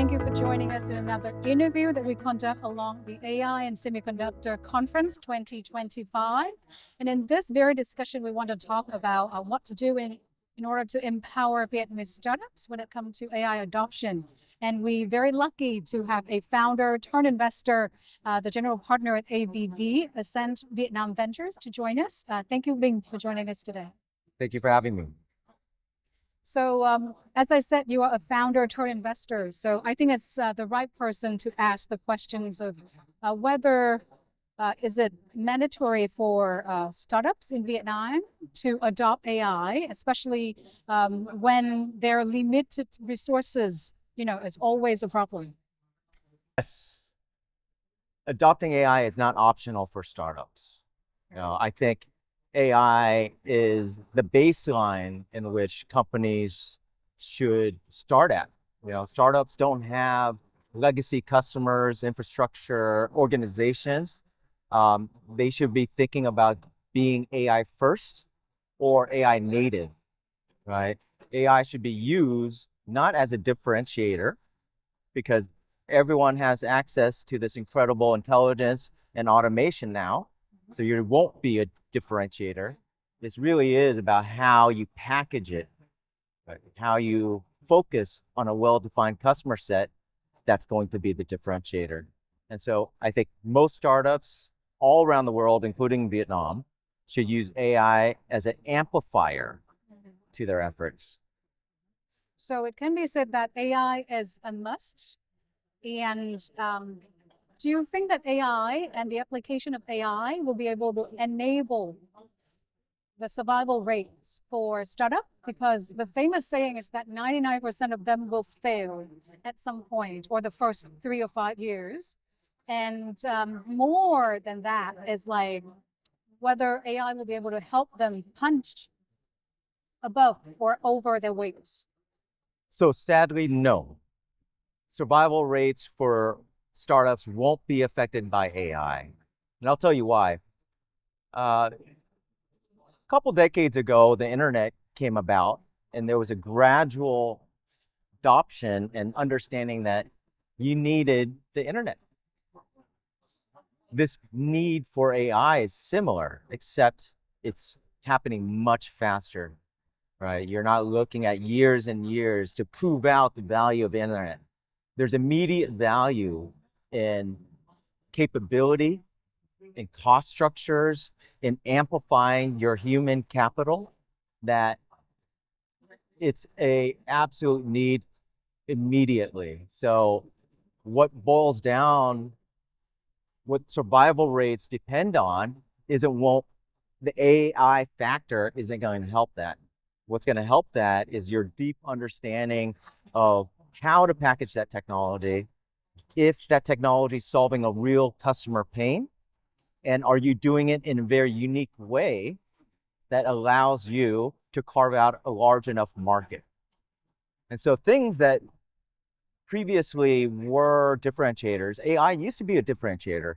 Thank you for joining us in another interview that we conduct along the AI and Semiconductor Conference 2025. And in this very discussion, we want to talk about what to do in order to empower Vietnamese startups when it comes to AI adoption. And we're very lucky to have a founder turned investor, the general partner at ABV, Ascent Vietnam Ventures, to join us. Thank you, Bing, for joining us today. Thank you for having me. So as I said, you are a founder turned investor. So I think it's the right person to ask the questions of whether is it mandatory for startups in Vietnam to adopt AI, especially when their limited resources, is always a problem. Yes, adopting AI is not optional for startups. I think AI is the baseline in which companies should start at. Startups don't have legacy customers, infrastructure, organizations. They should be thinking about being AI first or AI native, right? AI should be used not as a differentiator, because everyone has access to this incredible intelligence and automation now. So you won't be a differentiator. This really is about how you package it, right? How you focus on a well-defined customer set that's going to be the differentiator. And so I think most startups all around the world, including Vietnam, should use AI as an amplifier to their efforts. So it can be said that AI is a must. And do you think that AI and the application of AI will be able to enable the survival rates for startup? Because the famous saying is that 99% of them will fail at some point, or the first 3 or 5 years. And more than that is like whether AI will be able to help them punch above or over their weight. So sadly, no. Survival rates for startups won't be affected by AI. And I'll tell you why. A couple decades ago, the internet came about, and there was a gradual adoption and understanding that you needed the internet. This need for AI is similar, except it's happening much faster, right? You're not looking at years and years to prove out the value of the internet. There's immediate value in capability, in cost structures, in amplifying your human capital, that it's an absolute need immediately. So what survival rates depend on is the AI factor isn't going to help that. What's going to help that is your deep understanding of how to package that technology, if that technology is solving a real customer pain, and are you doing it in a very unique way that allows you to carve out a large enough market. And so things that previously were differentiators, AI used to be a differentiator.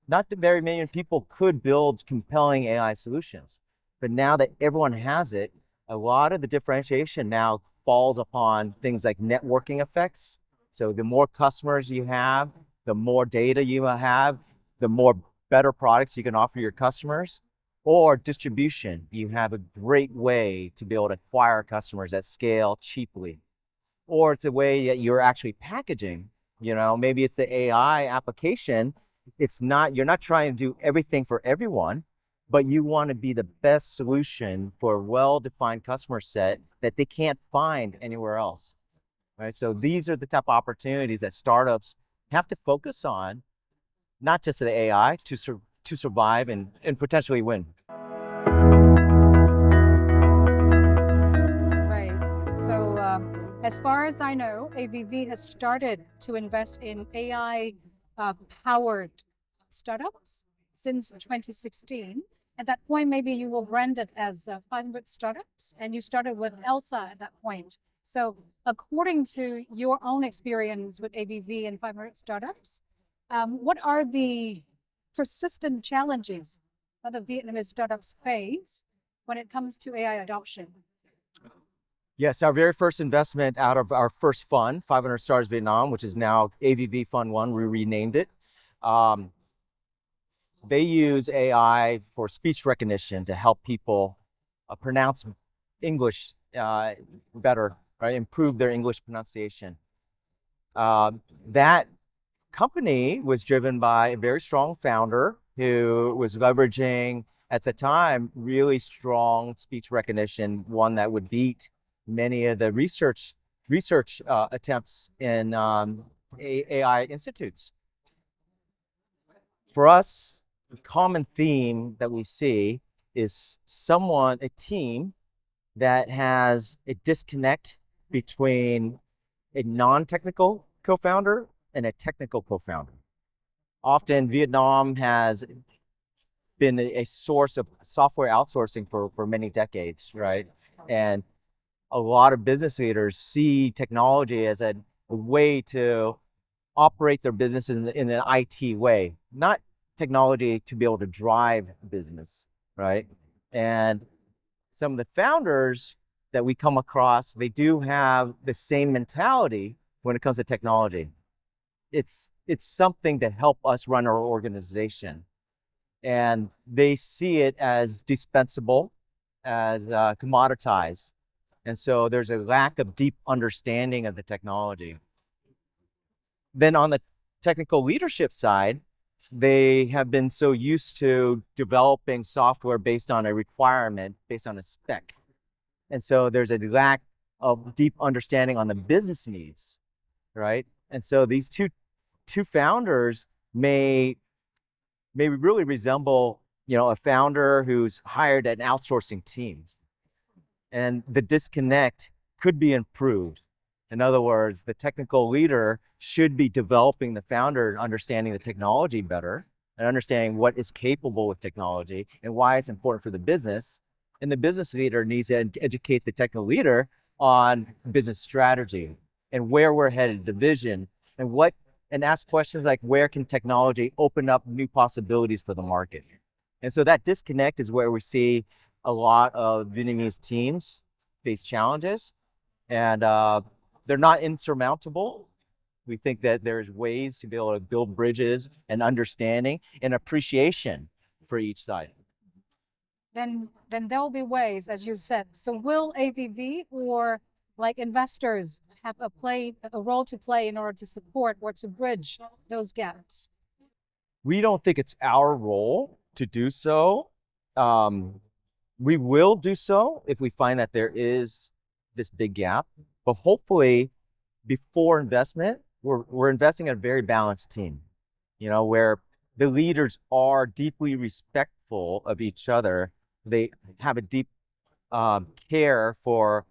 Not that very many people could build compelling AI solutions, but now that everyone has it, a lot of the differentiation now falls upon things like networking effects. So the more customers you have, the more data you have, the more better products you can offer your customers. Or distribution, you have a great way to be able to acquire customers at scale cheaply. Or it's a way that you're actually packaging, maybe it's the AI application. You're not trying to do everything for everyone, but you want to be the best solution for a well-defined customer set that they can't find anywhere else, right? So these are the type of opportunities that startups have to focus on, not just the AI, to survive and potentially win. Right. So as far as I know, ABV has started to invest in AI-powered startups since 2016. At that point, maybe you were branded as 500 startups, and you started with Elsa at that point. So according to your own experience with ABV and 500 startups, what are the persistent challenges that the Vietnamese startups face when it comes to AI adoption? Yes, our very first investment out of our first fund, 500 Stars Vietnam, which is now AVV Fund 1, we renamed it. They use AI for speech recognition to help people pronounce English better, right? Improve their English pronunciation. That company was driven by a very strong founder who was leveraging, at the time, really strong speech recognition, one that would beat many of the research attempts in AI institutes. For us, the common theme that we see is a team that has a disconnect between a non-technical co-founder and a technical co-founder. Often Vietnam has been a source of software outsourcing for many decades, right? And a lot of business leaders see technology as a way to operate their businesses in an IT way, not technology to be able to drive business, right? And some of the founders that we come across, they do have the same mentality when it comes to technology. It's something to help us run our organization. And they see it as dispensable, as commoditized. And so there's a lack of deep understanding of the technology. Then on the technical leadership side, they have been so used to developing software based on a requirement, based on a spec. And so there's a lack of deep understanding on the business needs, right? And so these two founders may really resemble, a founder who's hired an outsourcing team. And the disconnect could be improved. In other words, the technical leader should be developing the founder and understanding the technology better and understanding what is capable with technology and why it's important for the business. And the business leader needs to educate the technical leader on business strategy and where we're headed, the vision, and ask questions like, where can technology open up new possibilities for the market? And so that disconnect is where we see a lot of Vietnamese teams face challenges, and they're not insurmountable. We think that there's ways to be able to build bridges and understanding and appreciation for each side. Then there'll be ways, as you said. So will AVV or like investors have a role to play in order to support or to bridge those gaps? We don't think it's our role to do so. We will do so if we find that there is this big gap, but hopefully before investment, we're investing in a very balanced team, where the leaders are deeply respectful of each other. They have a deep care for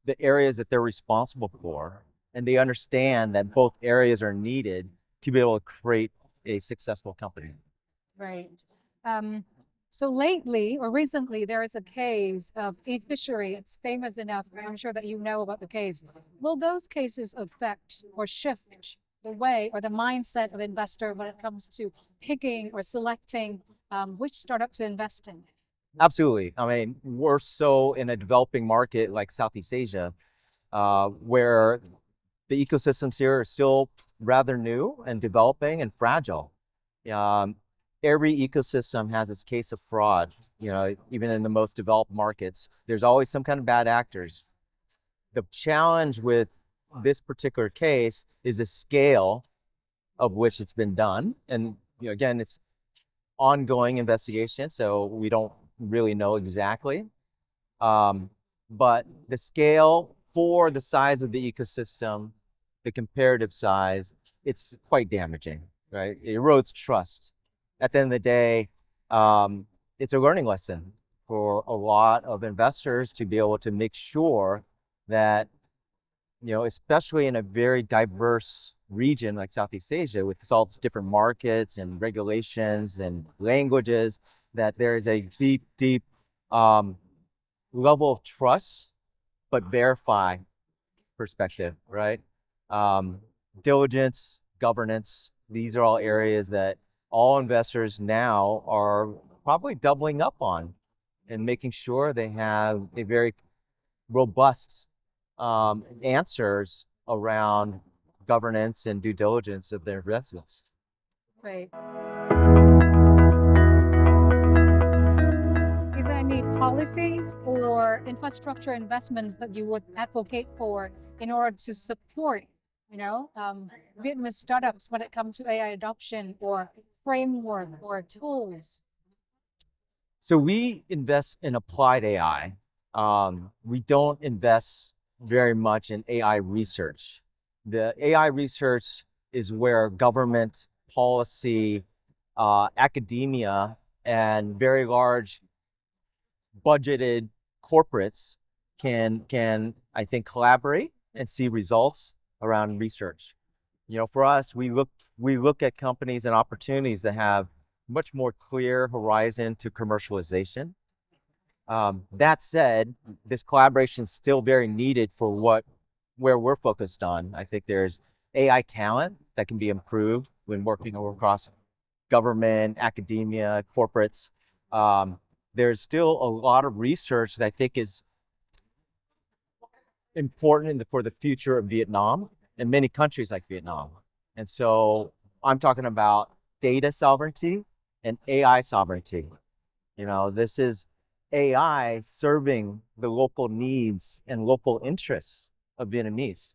the areas that they're responsible for, and they understand that both areas are needed to be able to create a successful company. Right. So lately or recently, there is a case of a fishery. It's famous enough. I'm sure that you know about the case. Will those cases affect or shift the way or the mindset of investor when it comes to picking or selecting which startup to invest in? Absolutely. I mean, we're so in a developing market like Southeast Asia, where the ecosystems here are still rather new and developing and fragile. Every ecosystem has its case of fraud. Even in the most developed markets, there's always some kind of bad actors. The challenge with this particular case is the scale of which it's been done. And again, it's ongoing investigation, so we don't really know exactly. But the scale for the size of the ecosystem, the comparative size, it's quite damaging, right? It erodes trust. At the end of the day, it's a learning lesson for a lot of investors to be able to make sure that, especially in a very diverse region like Southeast Asia, with all its different markets and regulations and languages, that there is a deep level of trust, but verify perspective, right? Diligence, governance, these are all areas that all investors now are probably doubling up on and making sure they have a very robust answers around governance and due diligence of their investments. Right. Is there any policies or infrastructure investments that you would advocate for in order to support, Vietnamese startups when it comes to AI adoption, or framework or tools? So we invest in applied AI. We don't invest very much in AI research. The AI research is where government, policy, academia, and very large budgeted corporates can I think collaborate and see results around research. For us, we look at companies and opportunities that have much more clear horizon to commercialization. That said, this collaboration is still very needed for where we're focused on. I think there's AI talent that can be improved when working across government, academia, corporates. There's still a lot of research that I think is important for the future of Vietnam and many countries like Vietnam. And so I'm talking about data sovereignty and AI sovereignty. This is AI serving the local needs and local interests of Vietnamese,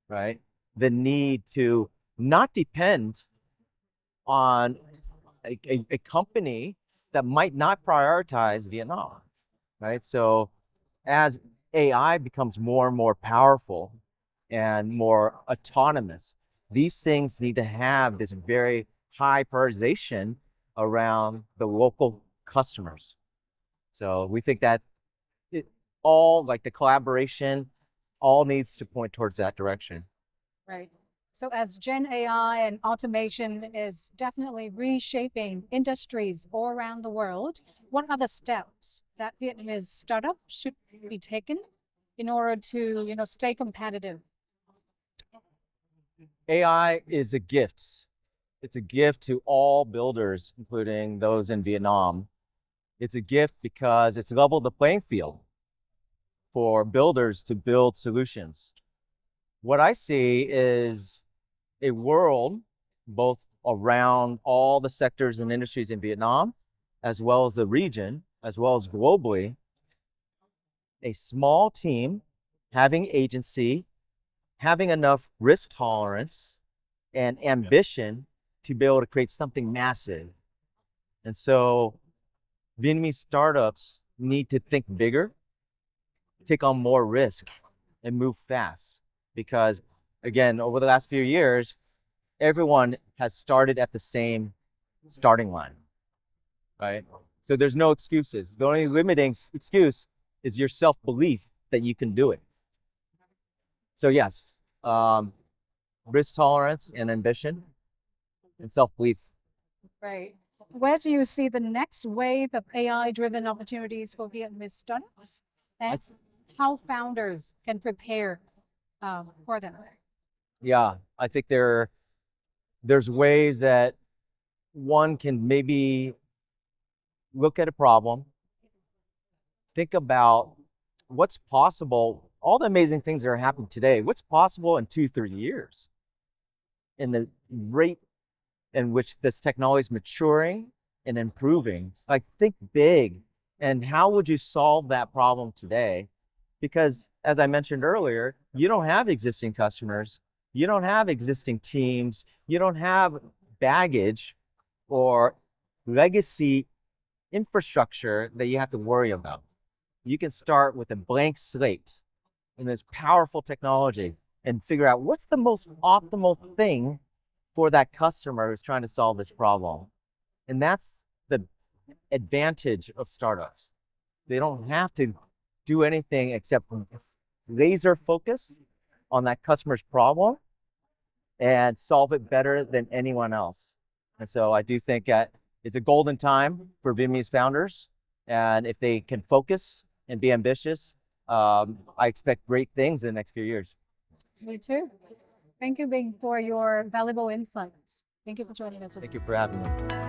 right? The need to not depend on a company that might not prioritize Vietnam, right? So as AI becomes more and more powerful and more autonomous, these things need to have this very high prioritization around the local customers. So we think that the collaboration all needs to point towards that direction. Right. So as Gen AI and automation is definitely reshaping industries all around the world, what are the steps that Vietnamese startups should be taken in order to, stay competitive? AI is a gift. It's a gift to all builders, including those in Vietnam. It's a gift because it's leveled the playing field for builders to build solutions. What I see is a world, both around all the sectors and industries in Vietnam, as well as the region, as well as globally, a small team having agency, having enough risk tolerance and ambition to be able to create something massive. And so Vietnamese startups need to think bigger, take on more risk, and move fast. Because again, over the last few years, everyone has started at the same starting line, right? So there's no excuses. The only limiting excuse is your self-belief that you can do it. So yes, risk tolerance and ambition and self-belief. Right. Where do you see the next wave of AI-driven opportunities for Vietnamese startups? And how founders can prepare for them? Yeah, I think there's ways that one can maybe look at a problem, think about what's possible, all the amazing things that are happening today, what's possible in 2-3 years, in the rate in which this technology is maturing and improving. Like, think big, and how would you solve that problem today? Because as I mentioned earlier, you don't have existing customers, you don't have existing teams, you don't have baggage or legacy infrastructure that you have to worry about. You can start with a blank slate and this powerful technology and figure out what's the most optimal thing for that customer who's trying to solve this problem. And that's the advantage of startups. They don't have to do anything except laser focus on that customer's problem and solve it better than anyone else. And so I do think that it's a golden time for Vietnamese founders. And if they can focus and be ambitious, I expect great things in the next few years. Me too. Thank you, Bing, for your valuable insights. Thank you for joining us. Thank you for having me.